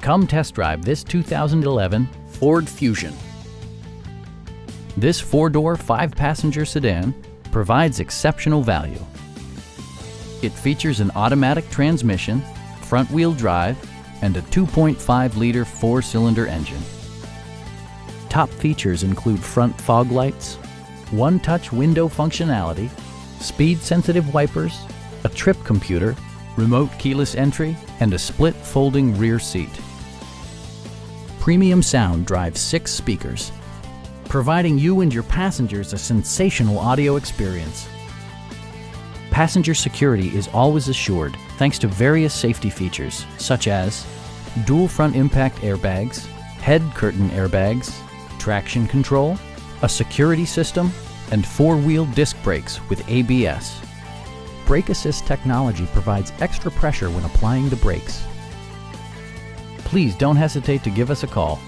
Come test drive this 2011 Ford Fusion. This 4-door, 5-passenger sedan provides exceptional value. It features an automatic transmission, front-wheel drive, and a 2.5-liter 4-cylinder engine. Top features include front fog lights, one-touch window functionality, speed-sensitive wipers, a trip computer, remote keyless entry, and a split folding rear seat. Premium sound drives 6 speakers, providing you and your passengers a sensational audio experience. Passenger security is always assured thanks to various safety features such as dual front impact airbags, head curtain airbags, traction control, a security system, and 4-wheel disc brakes with ABS. Brake Assist technology provides extra pressure when applying the brakes. Please don't hesitate to give us a call.